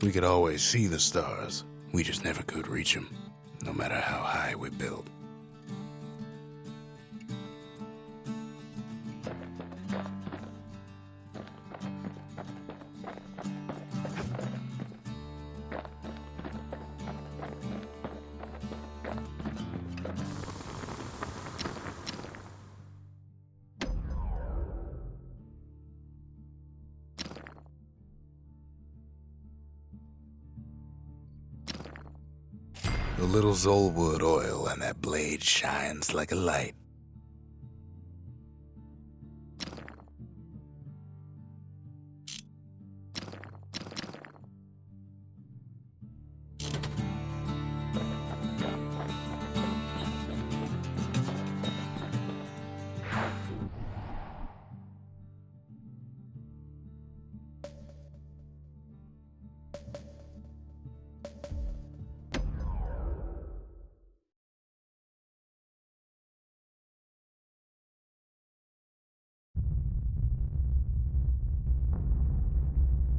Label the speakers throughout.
Speaker 1: We could always see the stars. We just never could reach them, no matter how high we built. A little Zolwood oil and that blade shines like a light.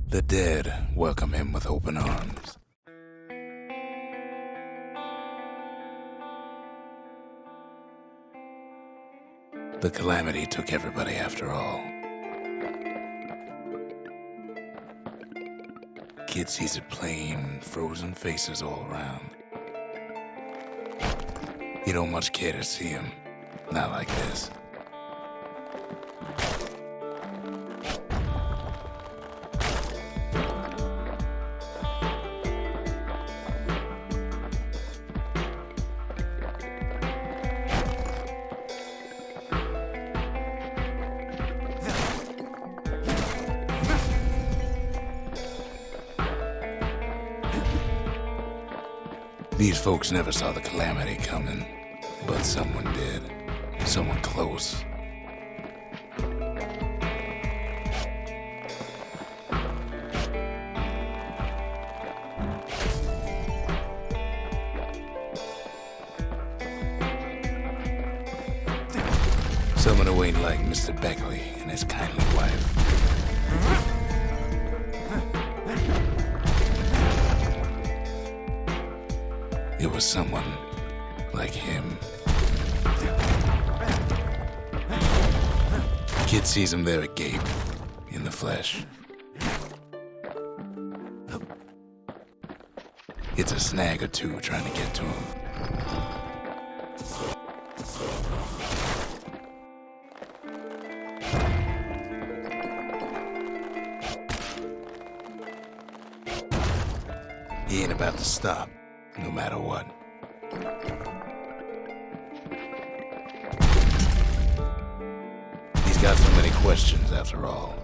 Speaker 1: The dead welcome him with open arms. The calamity took everybody after all. Kid sees it plain, frozen faces all around. You don't much care to see him, not like this. These folks never saw the calamity coming, but someone did. Someone close. Someone who ain't like Mr. Beckley and his kindly wife. It was someone like him. Kid sees him there agape, in the flesh. It's a snag or two trying to get to him. He ain't about to stop. No matter what. He's got so many questions after all.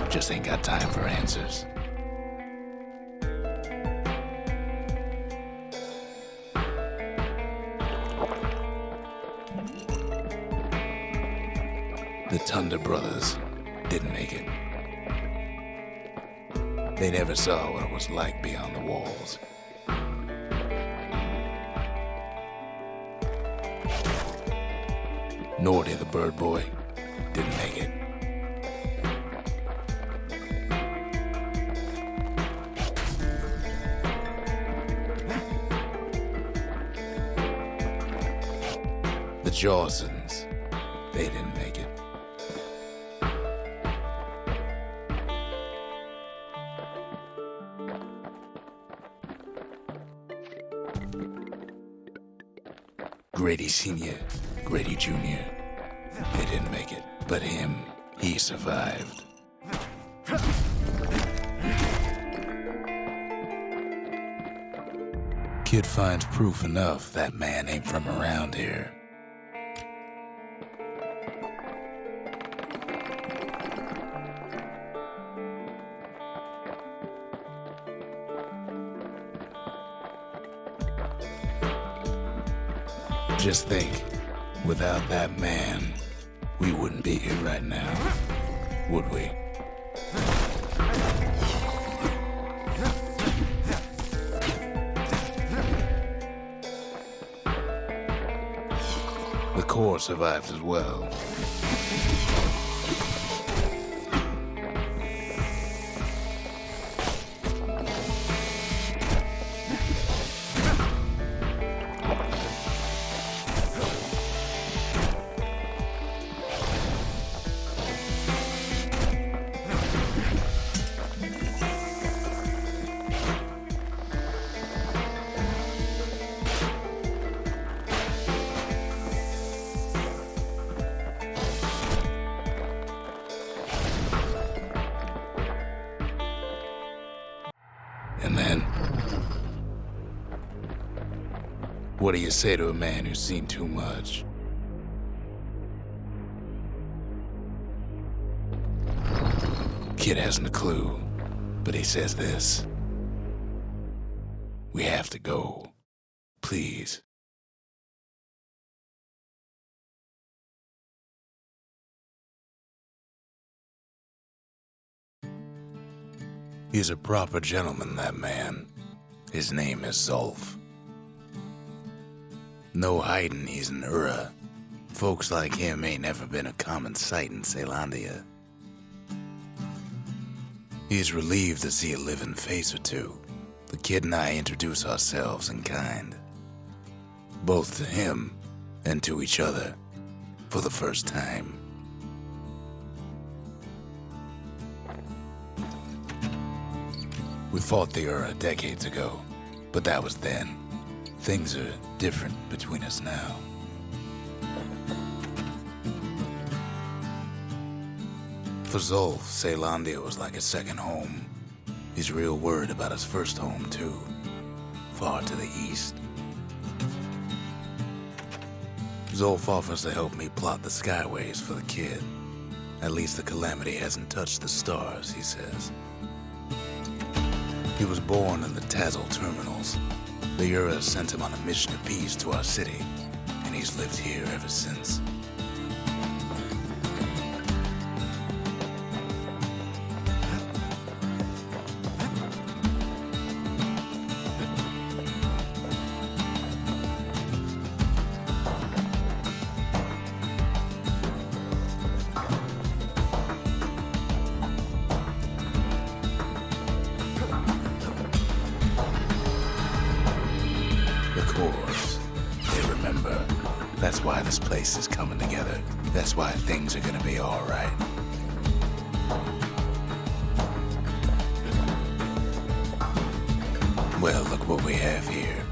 Speaker 1: Just ain't got time for answers. The Thunder brothers didn't make it. They never saw what it was like beyond the walls. Norty, the bird boy, didn't make it. The Jawsons, they didn't make it. Grady Sr., Grady Jr., they didn't make it. But him, he survived. Kid finds proof enough that man ain't from around here. Just think, without that man, we wouldn't be here right now, would we? core survives as well. And then, what do you say to a man who's seen too much? Kid hasn't a clue, but he says this. We have to go. Please. He's a proper gentleman, that man. His name is Zolf. No hiding he's an Ura. Folks like him ain't never been a common sight in Celandia. He's relieved to see a living face or two. The kid and I introduce ourselves in kind. Both to him and to each other, for the first time. We fought the Ura decades ago, but that was then. Things are different between us now. For Zolf, Celandia was like a second home. He's real worried about his first home, too. Far to the east. Zolf offers to help me plot the skyways for the kid. At least the Calamity hasn't touched the stars, he says. He was born in the Tazzle terminals. The Ura sent him on a mission of peace to our city, and he's lived here ever since. They remember. That's why this place is coming together. That's why things are gonna be all right. Well, look what we have here.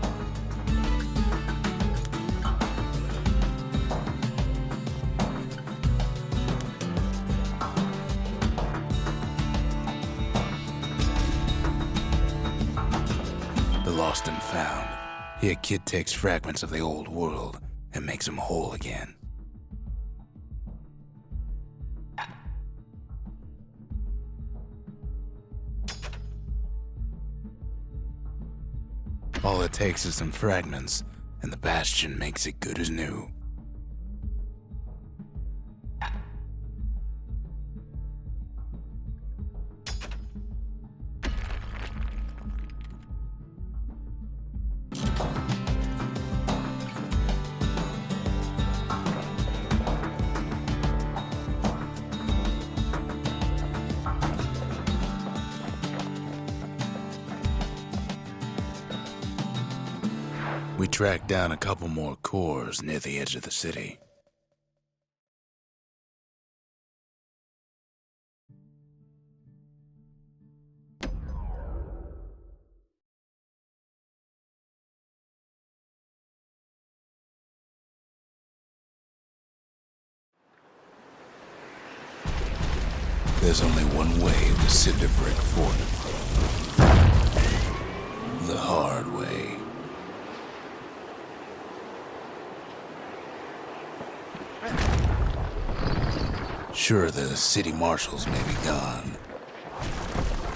Speaker 1: The lost and found. Here, kid takes fragments of the old world and makes them whole again. All it takes is some fragments, and the Bastion makes it good as new. We tracked down a couple more cores near the edge of the city. There's only one way to cinder brick fort. The hard way. Sure, the city marshals may be gone,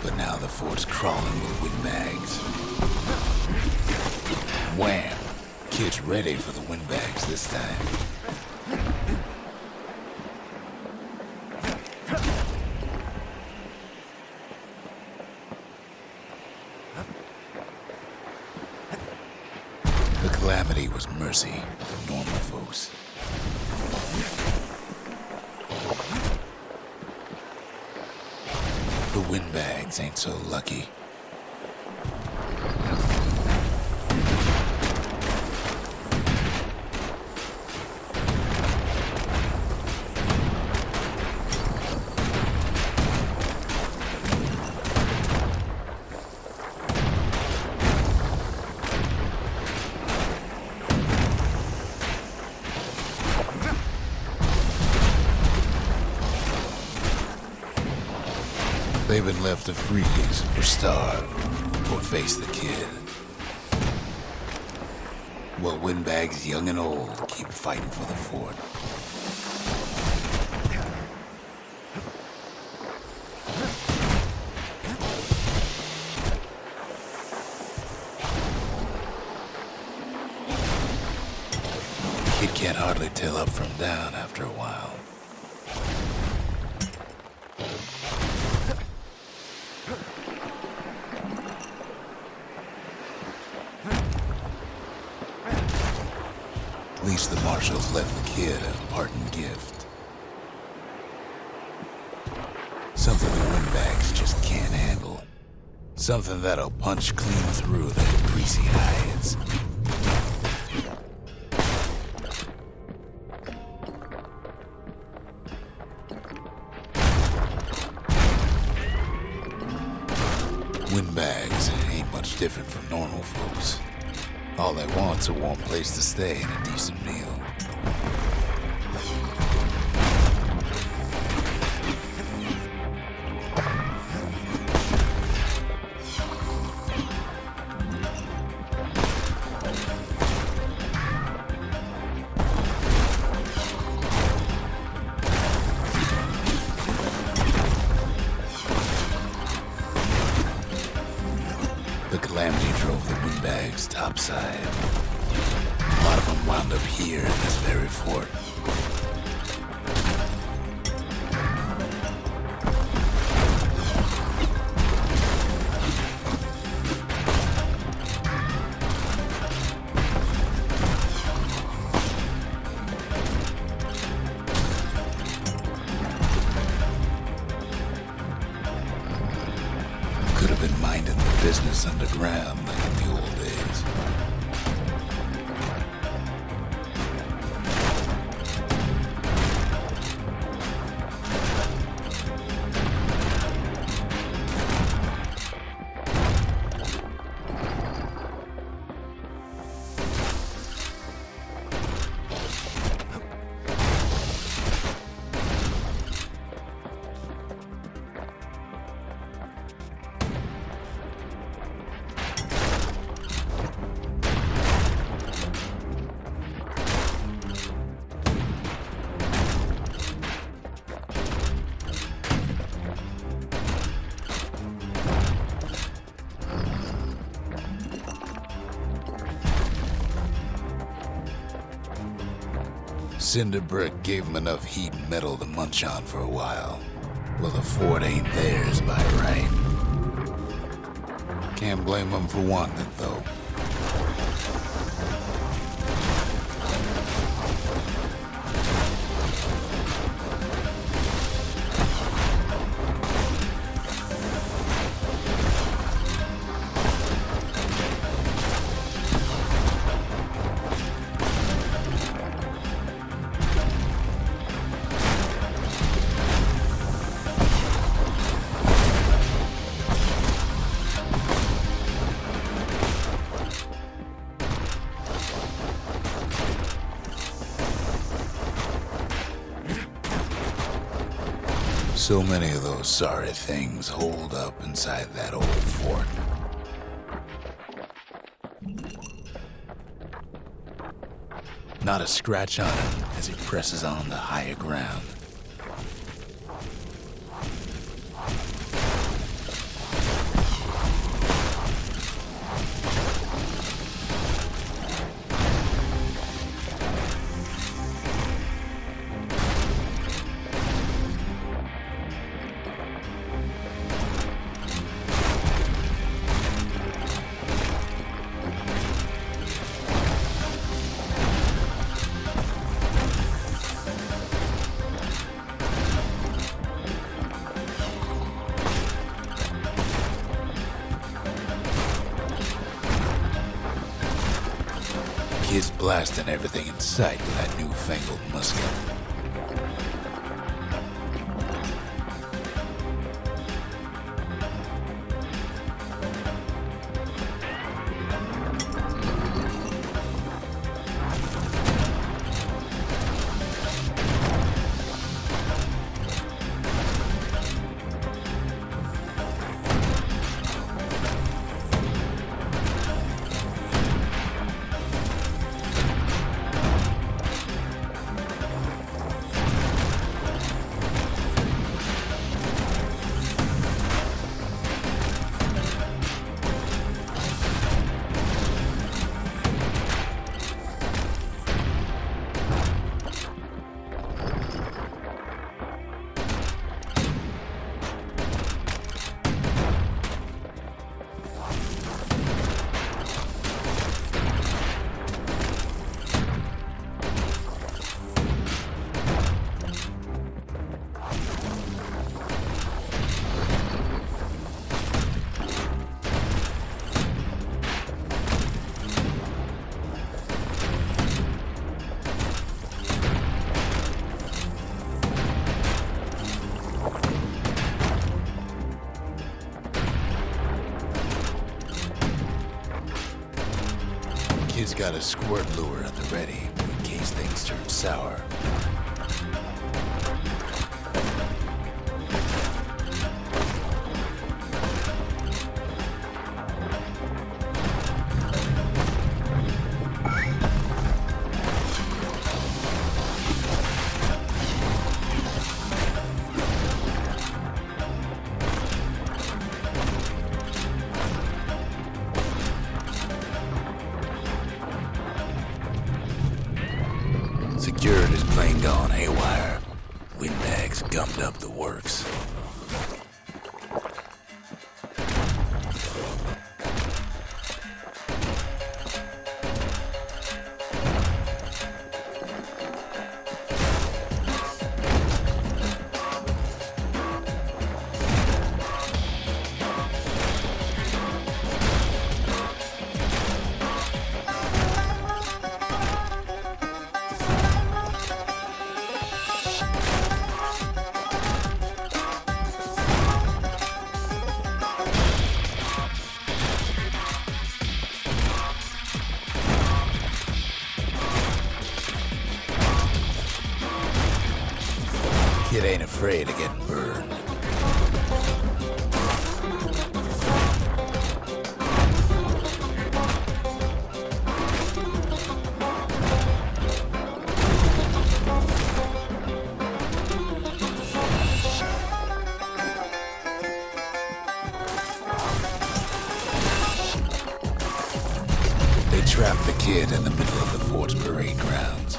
Speaker 1: but now the fort's crawling with windbags. Wham! Kid's ready for the windbags this time. The Calamity was mercy for normal folks. The windbags ain't so lucky. They've been left to freeze or starve or face the kid. While windbags young and old keep fighting for the fort. Kid can't hardly tell up from down after a while. At least the marshals left the kid a parting gift. Something the windbags just can't handle. Something that'll punch clean through their greasy hides. Windbags ain't much different from normal folks. All they want's a warm place to stay and a decent meal. The Calamity drove the windbags topside. A lot of them wound up here in this very fort. Could have been minding the business underground like in the old days. Cinder brick gave them enough heat and metal to munch on for a while. Well, the fort ain't theirs by right. Can't blame them for wanting it, though. So many of those sorry things holed up inside that old fort. Not a scratch on him as he presses on to higher ground. Kid's blasting everything in sight with that newfangled musket. Kid's got a squirt lure at the ready in case things turn sour. Security's plane gone haywire. Windbags gummed up the works. Kid ain't afraid of getting burned. They trapped the kid in the middle of the fort's parade grounds.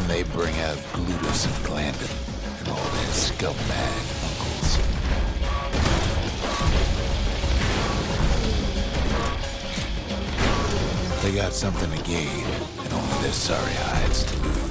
Speaker 1: They bring out Glutus and Glandon and all their scumbag uncles. They got something to gain and only their sorry hides to lose.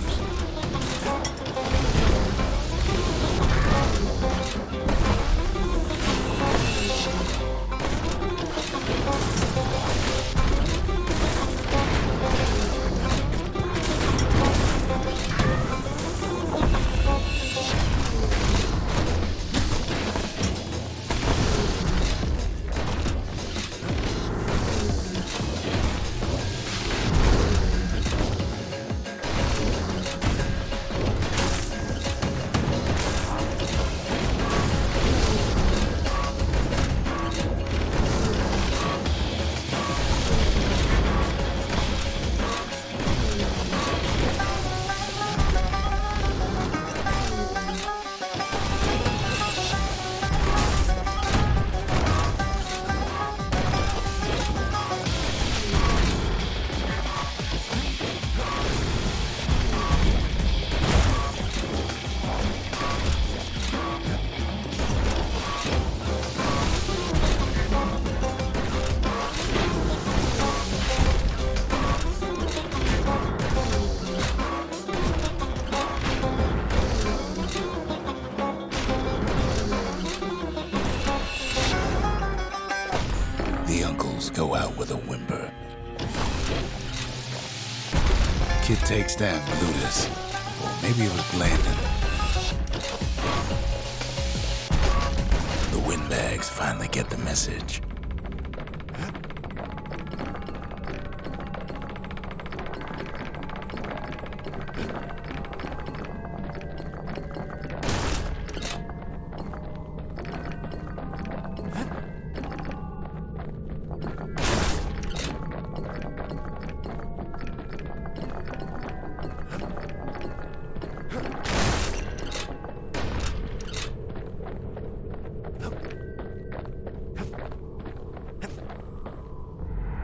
Speaker 1: go out with a whimper. Kid takes down Ludus, or maybe it was Blandon. The windbags finally get the message.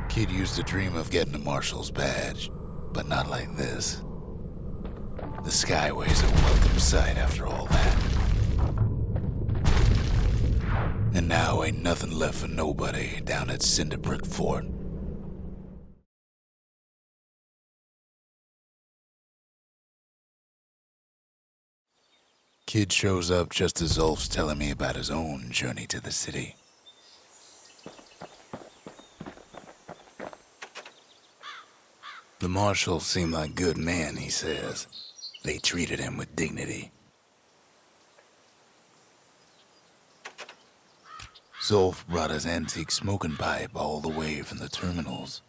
Speaker 1: Kid used to dream of getting a marshal's badge, but not like this. The Skyway's a welcome sight after all that. And now ain't nothing left for nobody down at Cinderbrick Fort. Kid shows up just as Zulf's telling me about his own journey to the city. The marshals seem like good men, he says. They treated him with dignity. Zulf brought his antique smoking pipe all the way from the terminals.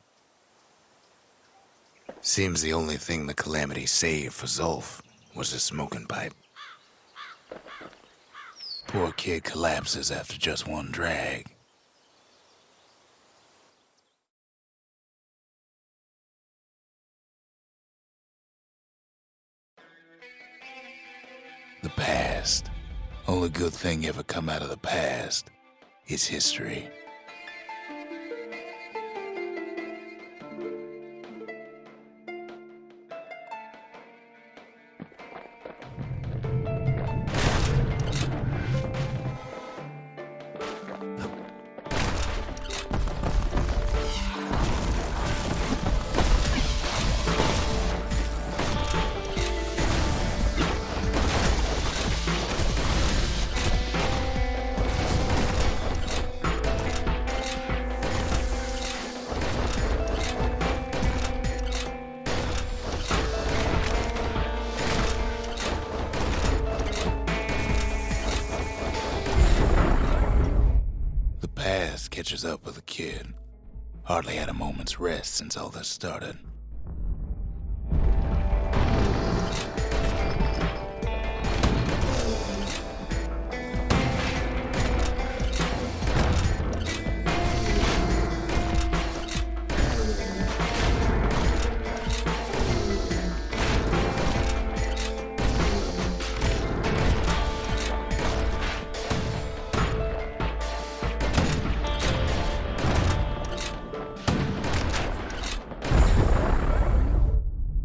Speaker 1: Seems the only thing the Calamity saved for Zulf was his smoking pipe. Poor kid collapses after just one drag. The past. Only good thing ever come out of the past is history. Catches up with the kid. Hardly had a moment's rest since all this started.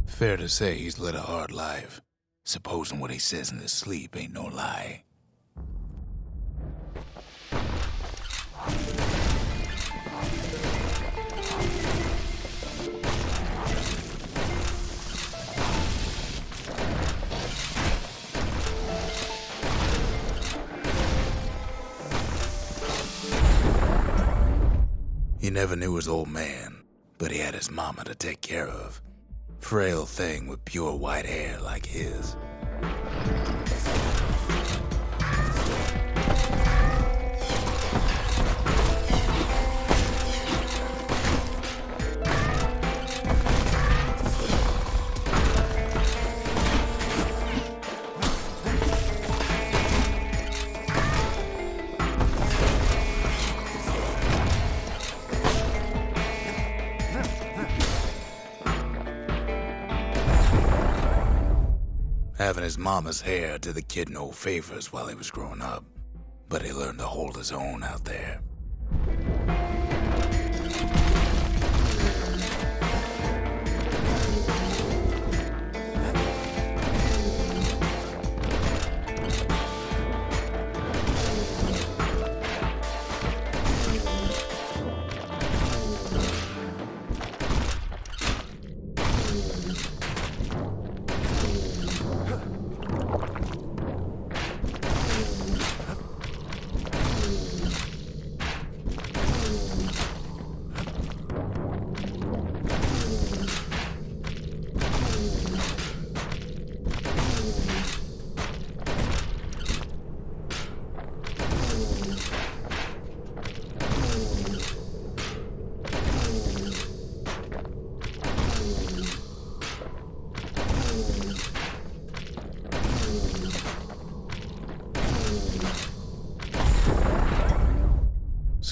Speaker 1: Fair to say he's led a hard life, supposing what he says in his sleep ain't no lie. He never knew his old man, but he had his mama to take care of. Frail thing with pure white hair like his. Having his mama's hair did the kid no favors while he was growing up, but he learned to hold his own out there.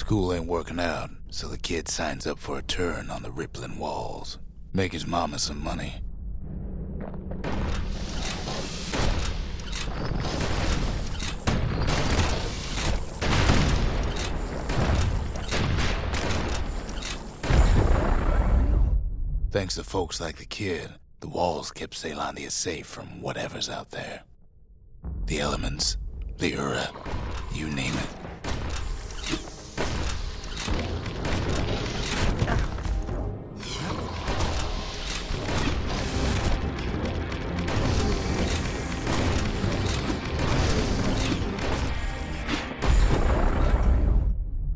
Speaker 1: School ain't working out, so the kid signs up for a turn on the rippling walls. Make his mama some money. Thanks to folks like the kid, the walls kept Celandia safe from whatever's out there. The elements, the Ura, you name it.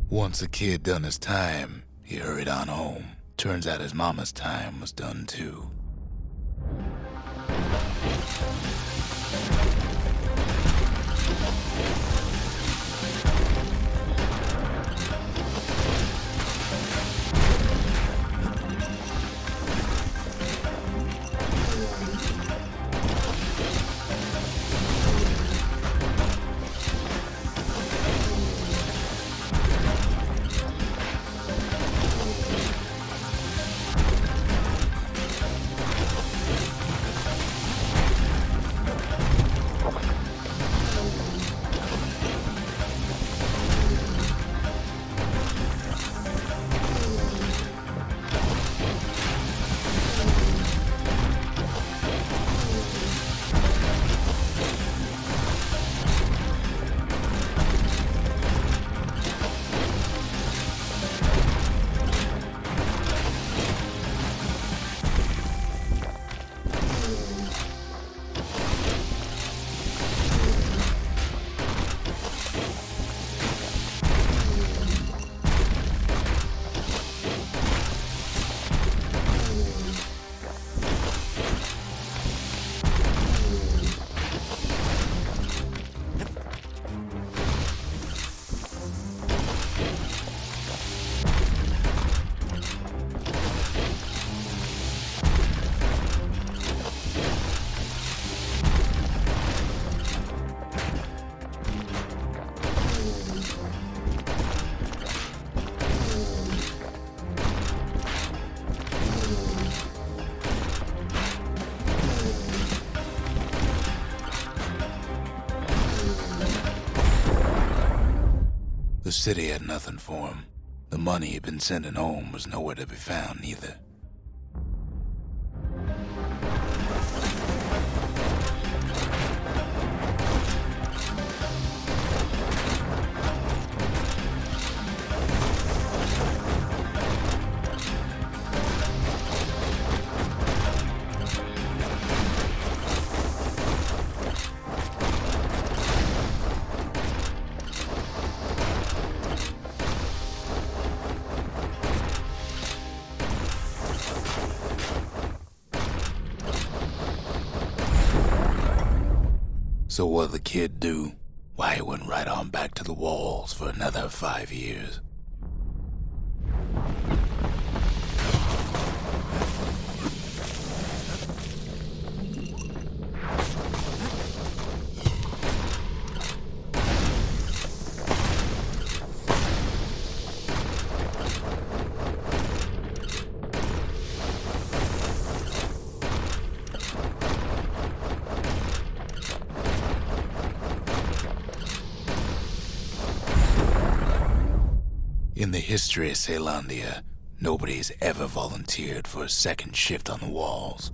Speaker 1: Once the kid done his time, he hurried on home. Turns out his mama's time was done too. The city had nothing for him. The money he'd been sending home was nowhere to be found either. So what'd the kid do? Why, he went right on back to the walls for another 5 years. In the history of Celandia, nobody's ever volunteered for a second shift on the walls.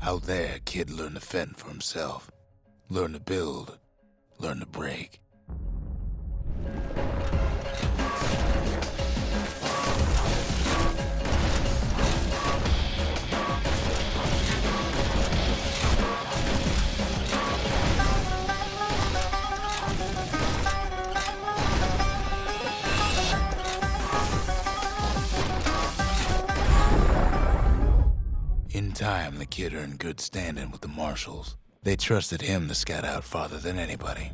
Speaker 1: Out there, kid learned to fend for himself, learn to build, learn to break. time, the kid earned good standing with the marshals. They trusted him to scout out farther than anybody.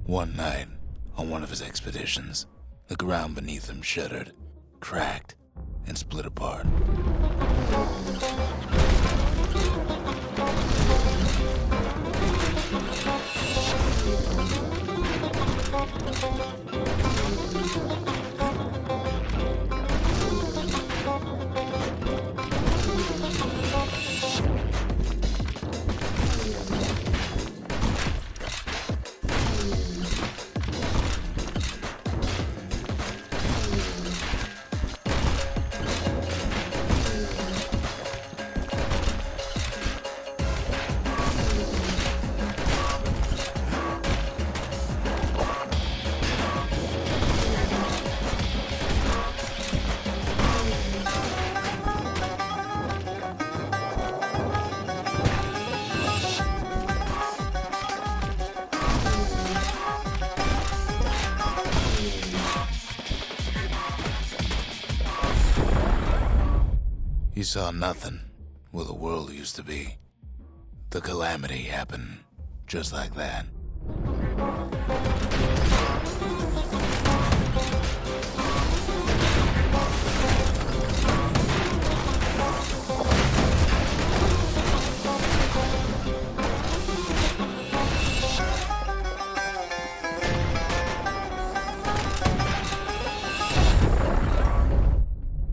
Speaker 1: One night, on one of his expeditions, the ground beneath him shuddered, cracked, and split apart. He saw nothing where the world used to be. The calamity happened just like that.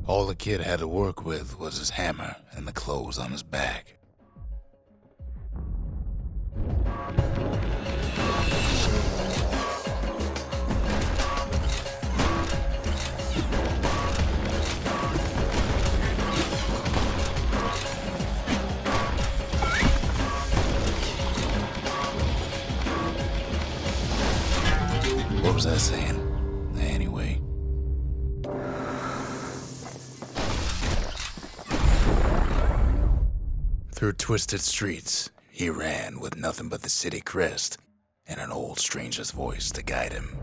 Speaker 1: All the kid had to work with was his hammer and the clothes on his back. What was I saying? Anyway. Through twisted streets, he ran with nothing but the city crest and an old stranger's voice to guide him.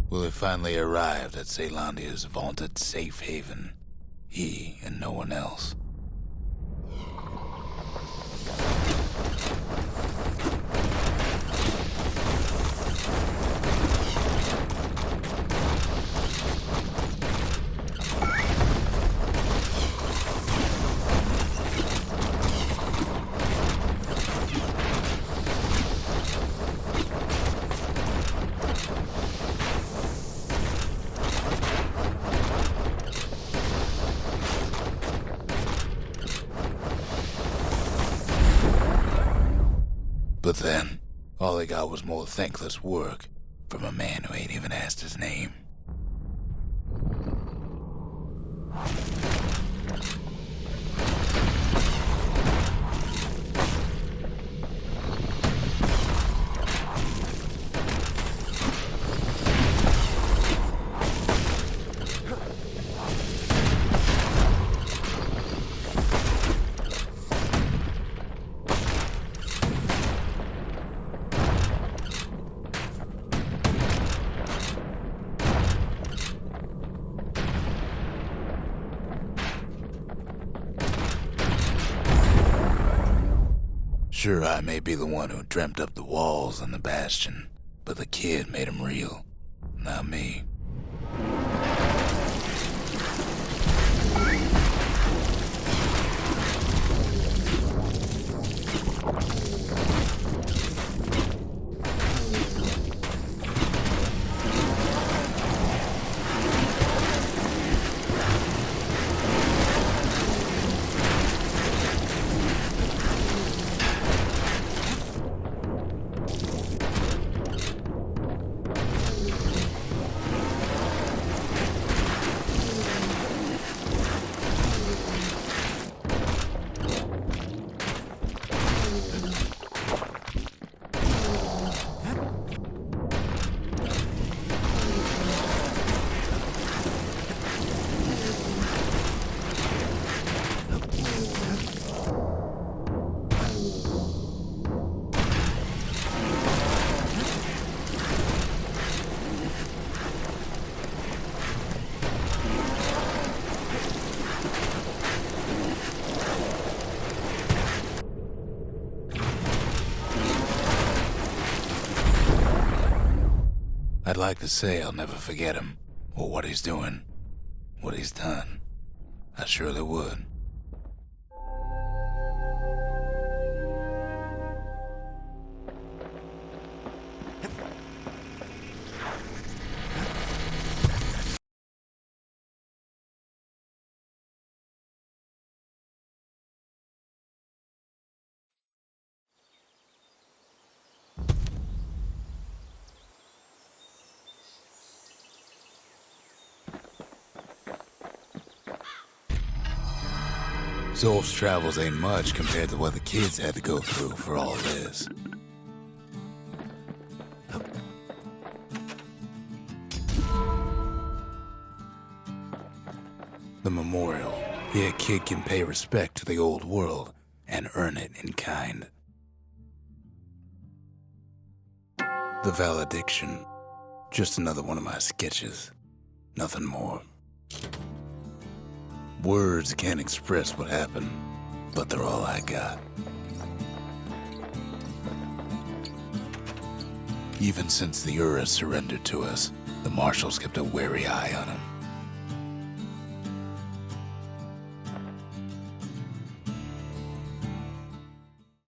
Speaker 1: Willie finally arrived at Ceylondia's vaunted safe haven. He and no one else. But then, all they got was more thankless work, from a man who ain't even asked his name. Sure, I may be the one who dreamt up the walls and the Bastion, but the kid made them real, not me. I'd like to say I'll never forget him, or what he's doing, what he's done. I surely would. Zolf's travels ain't much compared to what the kids had to go through for all this. The memorial. Here a kid can pay respect to the old world and earn it in kind. The valediction. Just another one of my sketches. Nothing more. Words can't express what happened, but they're all I got. Even since the Ura surrendered to us, the marshals kept a wary eye on him.